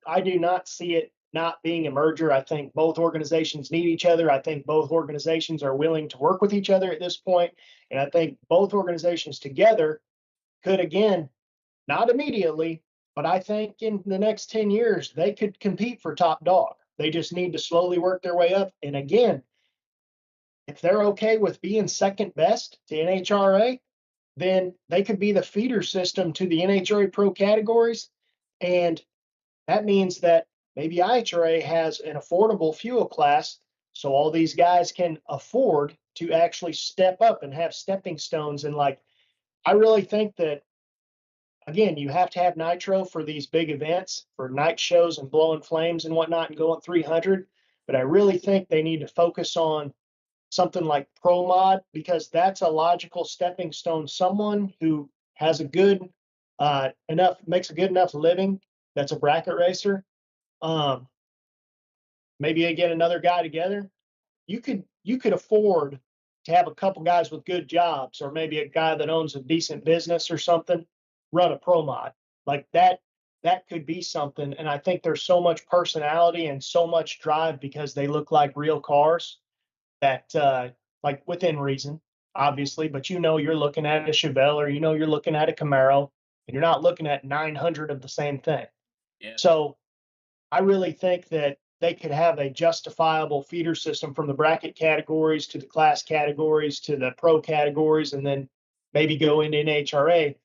I do not see it not being a merger. I think both organizations need each other. I think both organizations are willing to work with each other at this point, and I think both organizations together could, again, not immediately, but I think in the next 10 years they could compete for top dog. They just need to slowly work their way up. And again, if they're okay with being second best to NHRA, then they could be the feeder system to the NHRA Pro categories. And that means that maybe IHRA has an affordable fuel class, so all these guys can afford to actually step up and have stepping stones. And like, I really think that, again, you have to have nitro for these big events, for night shows and blowing flames and whatnot and going 300. But I really think they need to focus on something like Pro Mod, because that's a logical stepping stone. Someone who has a good makes a good enough living, that's a bracket racer. Maybe they get another guy together. You could afford to have a couple guys with good jobs, or maybe a guy that owns a decent business or something, run a Pro Mod like that. That could be something. And I think there's so much personality and so much drive because they look like real cars that, like, within reason, obviously, but you're looking at a Chevelle, or you're looking at a Camaro, and you're not looking at 900 of the same thing. Yeah. So I really think that they could have a justifiable feeder system from the bracket categories to the class categories to the pro categories, and then maybe go into NHRA.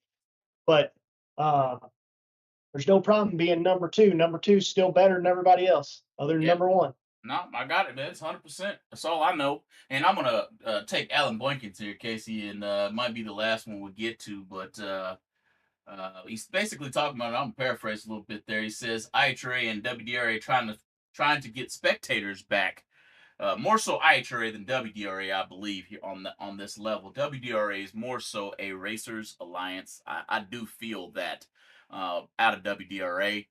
But there's no problem being number two. Number two is still better than everybody else, other than number one. No, I got it, man. It's 100%. That's all I know. And I'm going to take Alan Blankets here, Casey, and might be the last one we get to, but he's basically talking about, I'm going to paraphrase a little bit there. He says IHRA and WDRA trying to get spectators back. More so IHRA than WDRA, I believe, here on this level. WDRA is more so a racers alliance. I do feel that out of WDRA.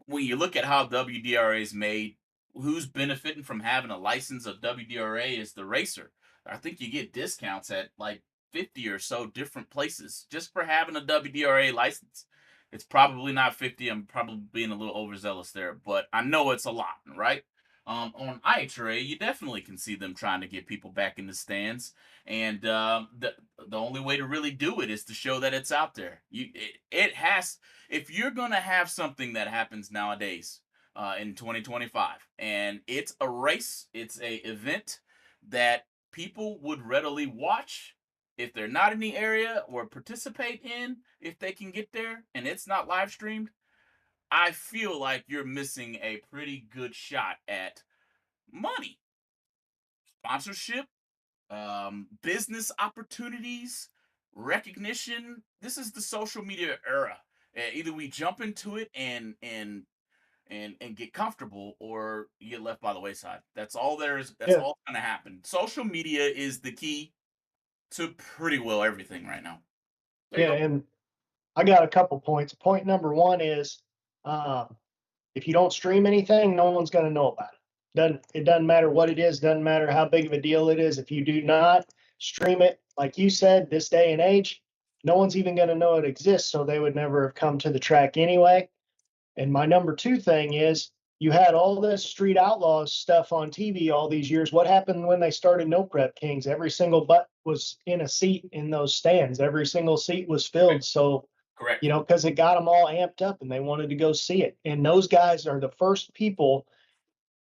When you look at how WDRA is made, who's benefiting from having a license of WDRA is the racer. I think you get discounts at like 50 or so different places just for having a WDRA license. It's probably not 50. I'm probably being a little overzealous there, but I know it's a lot, right? On IHRA, you definitely can see them trying to get people back in the stands, and the only way to really do it is to show that it's out there. It has. If you're gonna have something that happens nowadays in 2025, and it's a race, it's a event that people would readily watch if they're not in the area, or participate in if they can get there, and it's not live streamed. I feel like you're missing a pretty good shot at money, sponsorship, business opportunities, recognition. This is the social media era. Either we jump into it and get comfortable, or you get left by the wayside. That's all there is. That's Yeah, all going to happen. Social media is the key to pretty well everything right now. There you yeah, go. and I got a couple points. Point number one is, um, if you don't stream anything, no one's going to know about it. It doesn't matter what it is, doesn't matter how big of a deal it is. If you do not stream it, like you said, this day and age, no one's even going to know it exists. So they would never have come to the track anyway. And my number two thing is, you had all this Street Outlaws stuff on TV all these years. What happened when they started No Prep Kings? Every single butt was in a seat in those stands. Every single seat was filled. So, Correct. because it got them all amped up and they wanted to go see it. And those guys are the first people.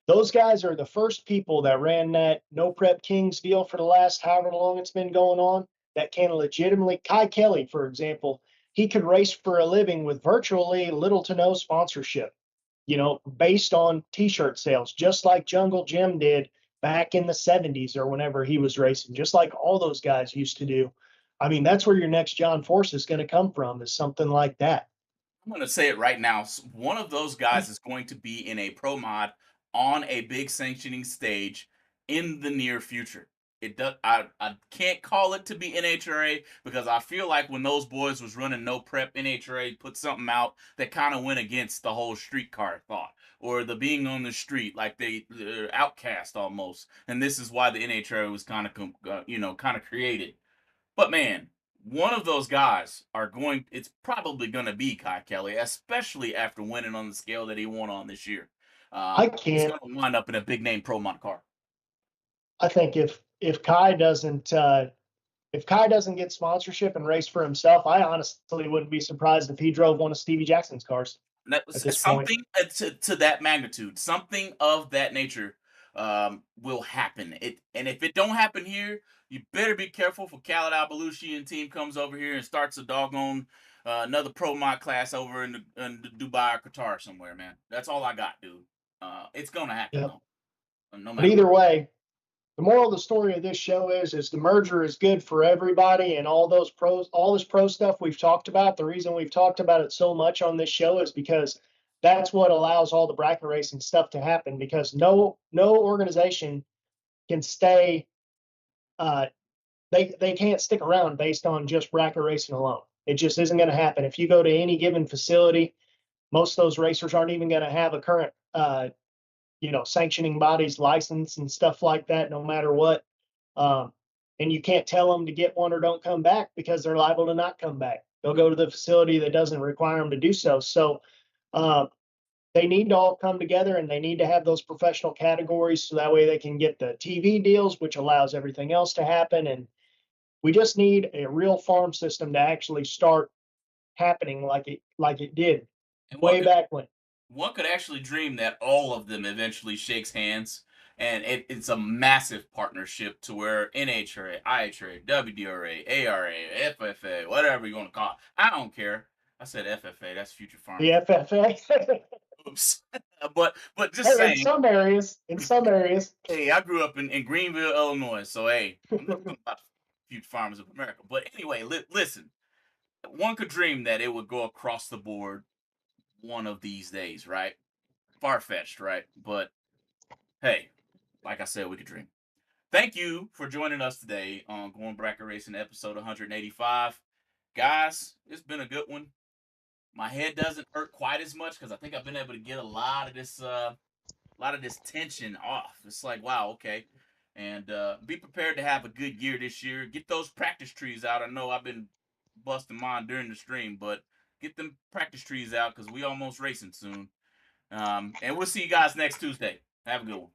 Those guys are the first people that ran that No Prep Kings deal for the last however long it's been going on, that can legitimately. Kai Kelly, for example, he could race for a living with virtually little to no sponsorship, based on t-shirt sales, just like Jungle Jim did back in the 70s or whenever he was racing, just like all those guys used to do. I mean, that's where your next John Force is going to come from, is something like that. I'm going to say it right now. One of those guys is going to be in a pro mod on a big sanctioning stage in the near future. It does. I can't call it to be NHRA, because I feel like when those boys was running No Prep, NHRA put something out that kind of went against the whole streetcar thought, or the being on the street, like they're outcast almost. And this is why the NHRA was kind of created. But man, one of those guys it's probably going to be Kai Kelly, especially after winning on the scale that he won on this year. I He's can't. going to wind up in a big name pro mod car. I think if Kai doesn't get sponsorship and race for himself, I honestly wouldn't be surprised if he drove one of Stevie Jackson's cars That at was this point. something to that magnitude, something of that nature will happen. And if it don't happen here, you better be careful for Khaled Al-Balushi and team comes over here and starts a doggone another pro mod class over in Dubai or Qatar somewhere, man. That's all I got, dude. It's gonna happen Yep. though, no But matter either what. way, the moral of the story of this show is the merger is good for everybody, and all this pro stuff we've talked about. The reason we've talked about it so much on this show is because that's what allows all the bracket racing stuff to happen, because no organization can stay, they can't stick around based on just bracket racing alone. It just isn't going to happen. If you go to any given facility, most of those racers aren't even going to have a current sanctioning bodies license and stuff like that, no matter what. Um, and you can't tell them to get one or don't come back, because they're liable to not come back. They'll go to the facility that doesn't require them to do so. So uh, they need to all come together, and they need to have those professional categories, so that way they can get the TV deals, which allows everything else to happen. And we just need a real farm system to actually start happening like it did And way back when. one could actually dream that all of them eventually shakes hands, and it's a massive partnership to where NHRA, IHRA, WDRA, ARA, FFA, whatever you want to call it. I don't care. I said FFA. That's Future Farm. The FFA. Oops. but just in saying. some areas. Hey, I grew up in Greenville, Illinois, so hey, I'm not talking about Future Farmers of America. But anyway, listen. One could dream that it would go across the board one of these days, right? Far-fetched, right? But hey, like I said, we could dream. Thank you for joining us today on Going Bracket Racing episode 185. Guys, it's been a good one. My head doesn't hurt quite as much because I think I've been able to get a lot of this tension off. It's like, wow, okay. And be prepared to have a good year this year. Get those practice trees out. I know I've been busting mine during the stream, but get them practice trees out because we almost racing soon. And we'll see you guys next Tuesday. Have a good one.